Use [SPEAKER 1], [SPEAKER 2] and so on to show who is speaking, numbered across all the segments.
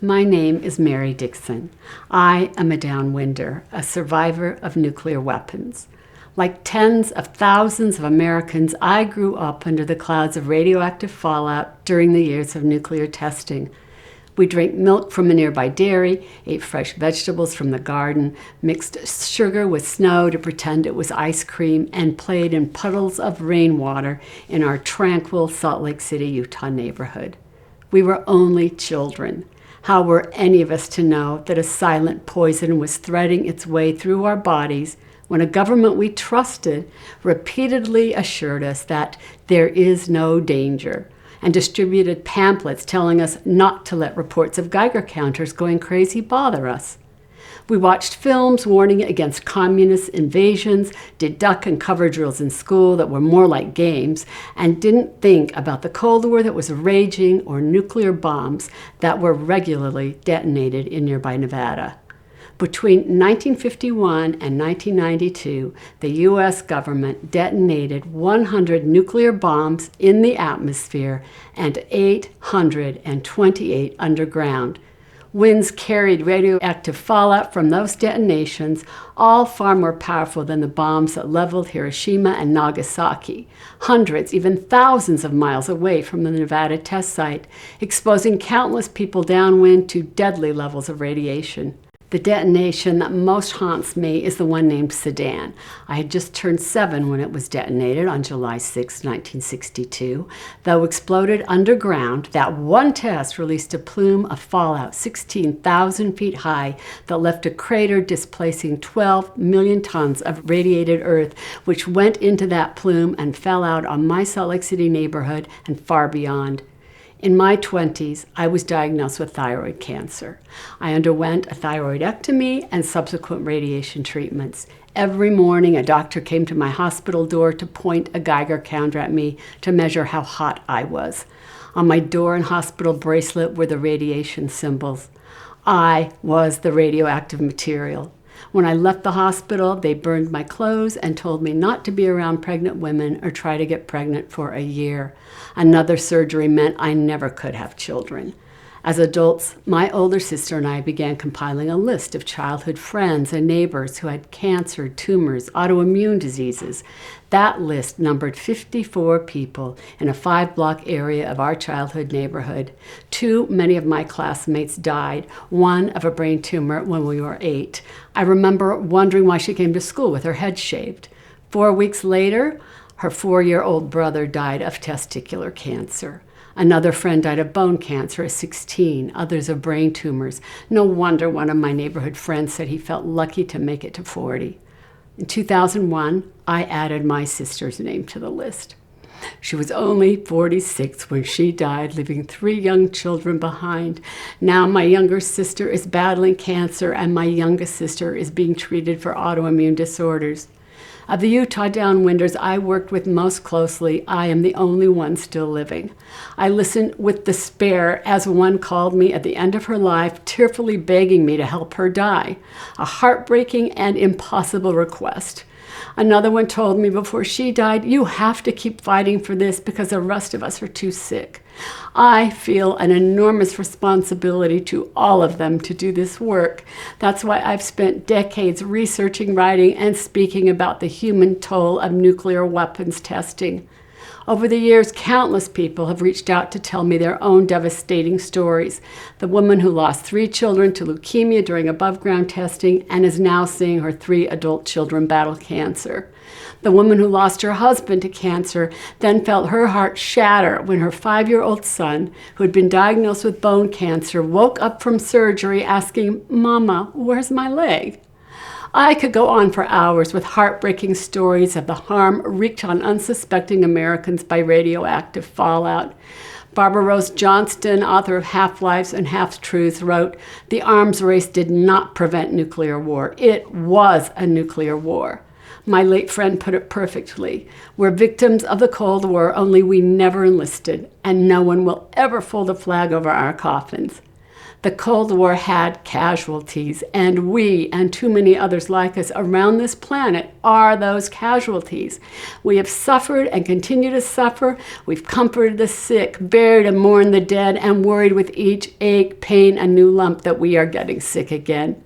[SPEAKER 1] My name is Mary Dickson. I am a Downwinder, a survivor of nuclear weapons. Like tens of thousands of Americans, I grew up under the clouds of radioactive fallout during the years of nuclear testing. We drank milk from a nearby dairy, ate fresh vegetables from the garden, mixed sugar with snow to pretend it was ice cream, and played in puddles of rainwater in our tranquil Salt Lake City, Utah neighborhood. We were only children. How were any of us to know that a silent poison was threading its way through our bodies when a government we trusted repeatedly assured us that there is no danger and distributed pamphlets telling us not to let reports of Geiger counters going crazy bother us? We watched films warning against communist invasions, did duck and cover drills in school that were more like games, and didn't think about the Cold War that was raging or nuclear bombs that were regularly detonated in nearby Nevada. Between 1951 and 1992, the U.S. government detonated 100 nuclear bombs in the atmosphere and 828 underground. Winds carried radioactive fallout from those detonations, all far more powerful than the bombs that leveled Hiroshima and Nagasaki, hundreds, even thousands of miles away from the Nevada test site, exposing countless people downwind to deadly levels of radiation. The detonation that most haunts me is the one named Sedan. I had just turned 7 when it was detonated on July 6, 1962. Though exploded underground, that one test released a plume of fallout 16,000 feet high that left a crater displacing 12 million tons of radiated earth, which went into that plume and fell out on my Salt Lake City neighborhood and far beyond. In my 20s, I was diagnosed with thyroid cancer. I underwent a thyroidectomy and subsequent radiation treatments. Every morning, a doctor came to my hospital door to point a Geiger counter at me to measure how hot I was. On my door and hospital bracelet were the radiation symbols. I was the radioactive material. When I left the hospital, they burned my clothes and told me not to be around pregnant women or try to get pregnant for a year. Another surgery meant I never could have children. As adults, my older sister and I began compiling a list of childhood friends and neighbors who had cancer, tumors, autoimmune diseases. That list numbered 54 people in a 5-block area of our childhood neighborhood. Too many of my classmates died, one of a brain tumor when we were 8. I remember wondering why she came to school with her head shaved. 4 weeks later, her 4-year-old brother died of testicular cancer. Another friend died of bone cancer at 16, others of brain tumors. No wonder one of my neighborhood friends said he felt lucky to make it to 40. In 2001, I added my sister's name to the list. She was only 46 when she died, leaving 3 young children behind. Now my younger sister is battling cancer, and my youngest sister is being treated for autoimmune disorders. Of the Utah Downwinders I worked with most closely, I am the only one still living. I listened with despair as one called me at the end of her life, tearfully begging me to help her die, a heartbreaking and impossible request. Another one told me before she died, "You have to keep fighting for this because the rest of us are too sick." I feel an enormous responsibility to all of them to do this work. That's why I've spent decades researching, writing, and speaking about the human toll of nuclear weapons testing. Over the years, countless people have reached out to tell me their own devastating stories. The woman who lost 3 children to leukemia during above-ground testing and is now seeing her 3 adult children battle cancer. The woman who lost her husband to cancer then felt her heart shatter when her 5-year-old son, who had been diagnosed with bone cancer, woke up from surgery asking, "Mama, where's my leg?" I could go on for hours with heartbreaking stories of the harm wreaked on unsuspecting Americans by radioactive fallout. Barbara Rose Johnston, author of Half-Lives and Half-Truths, wrote, "The arms race did not prevent nuclear war. It was a nuclear war." My late friend put it perfectly. We're victims of the Cold War, only we never enlisted, and no one will ever fold a flag over our coffins. The Cold War had casualties, and we and too many others like us around this planet are those casualties. We have suffered and continue to suffer. We've comforted the sick, buried and mourned the dead, and worried with each ache, pain, and new lump that we are getting sick again.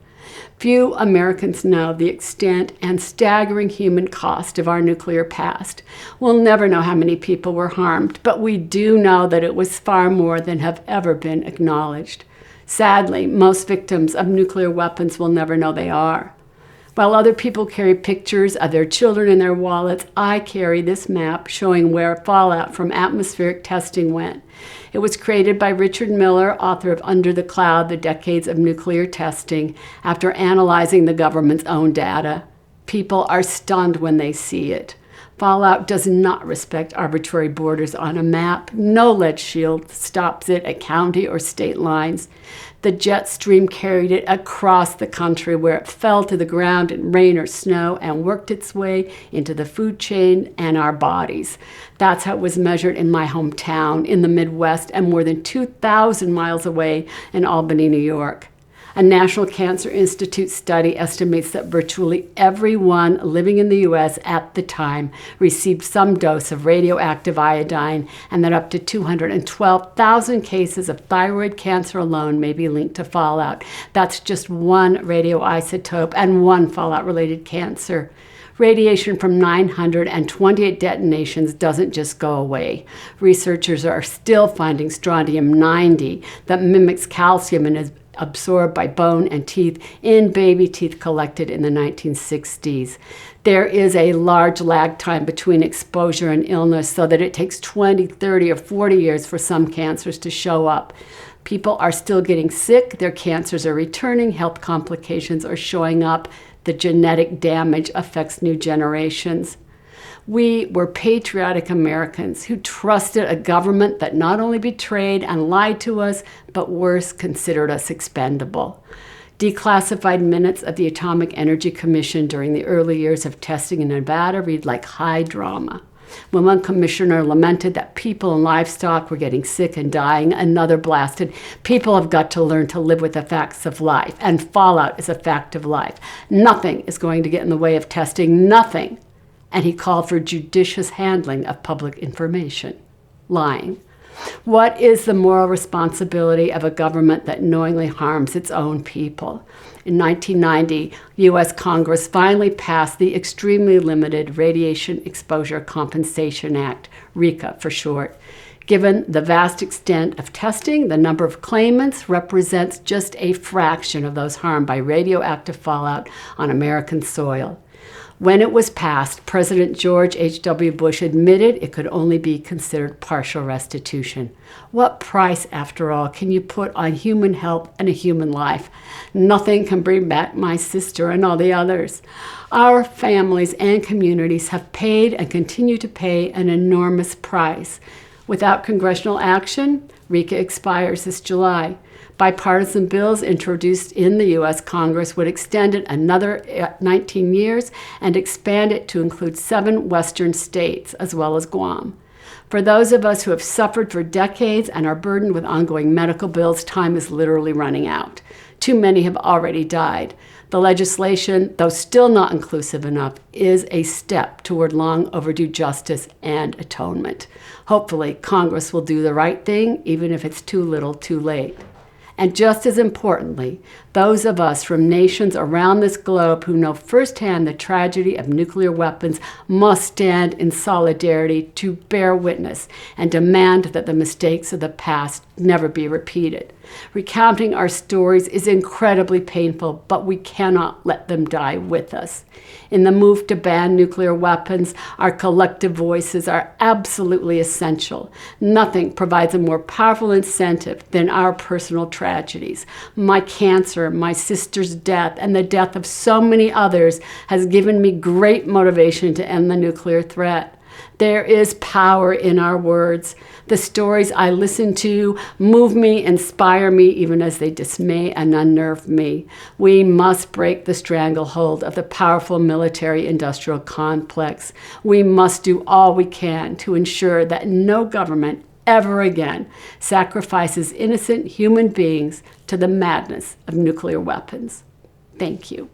[SPEAKER 1] Few Americans know the extent and staggering human cost of our nuclear past. We'll never know how many people were harmed, but we do know that it was far more than have ever been acknowledged. Sadly, most victims of nuclear weapons will never know they are. While other people carry pictures of their children in their wallets, I carry this map showing where fallout from atmospheric testing went. It was created by Richard Miller, author of Under the Cloud, The Decades of Nuclear Testing, after analyzing the government's own data. People are stunned when they see it. Fallout does not respect arbitrary borders on a map. No lead shield stops it at county or state lines. The jet stream carried it across the country where it fell to the ground in rain or snow and worked its way into the food chain and our bodies. That's how it was measured in my hometown in the Midwest and more than 2,000 miles away in Albany, New York. A National Cancer Institute study estimates that virtually everyone living in the U.S. at the time received some dose of radioactive iodine, and that up to 212,000 cases of thyroid cancer alone may be linked to fallout. That's just one radioisotope and one fallout-related cancer. Radiation from 928 detonations doesn't just go away. Researchers are still finding strontium-90 that mimics calcium and is absorbed by bone and teeth in baby teeth collected in the 1960s. There is a large lag time between exposure and illness, so that it takes 20, 30, or 40 years for some cancers to show up. People are still getting sick, their cancers are returning, health complications are showing up, the genetic damage affects new generations. We were patriotic Americans who trusted a government that not only betrayed and lied to us, but worse, considered us expendable. Declassified minutes of the Atomic Energy Commission during the early years of testing in Nevada read like high drama. When one commissioner lamented that people and livestock were getting sick and dying, another blasted, "People have got to learn to live with the facts of life, and fallout is a fact of life. Nothing is going to get in the way of testing, nothing." And he called for judicious handling of public information. Lying. What is the moral responsibility of a government that knowingly harms its own people? In 1990, U.S. Congress finally passed the Extremely Limited Radiation Exposure Compensation Act, RECA for short. Given the vast extent of testing, the number of claimants represents just a fraction of those harmed by radioactive fallout on American soil. When it was passed, President George H.W. Bush admitted it could only be considered partial restitution. What price, after all, can you put on human health and a human life? Nothing can bring back my sister and all the others. Our families and communities have paid and continue to pay an enormous price. Without congressional action, RECA expires this July. Bipartisan bills introduced in the U.S. Congress would extend it another 19 years and expand it to include 7 Western states, as well as Guam. For those of us who have suffered for decades and are burdened with ongoing medical bills, time is literally running out. Too many have already died. The legislation, though still not inclusive enough, is a step toward long overdue justice and atonement. Hopefully, Congress will do the right thing, even if it's too little too late. And just as importantly, those of us from nations around this globe who know firsthand the tragedy of nuclear weapons must stand in solidarity to bear witness and demand that the mistakes of the past never be repeated. Recounting our stories is incredibly painful, but we cannot let them die with us. In the move to ban nuclear weapons, our collective voices are absolutely essential. Nothing provides a more powerful incentive than our personal tragedies. My cancer, my sister's death, and the death of so many others has given me great motivation to end the nuclear threat. There is power in our words. The stories I listen to move me, inspire me, even as they dismay and unnerve me. We must break the stranglehold of the powerful military-industrial complex. We must do all we can to ensure that no government ever again sacrifices innocent human beings to the madness of nuclear weapons. Thank you.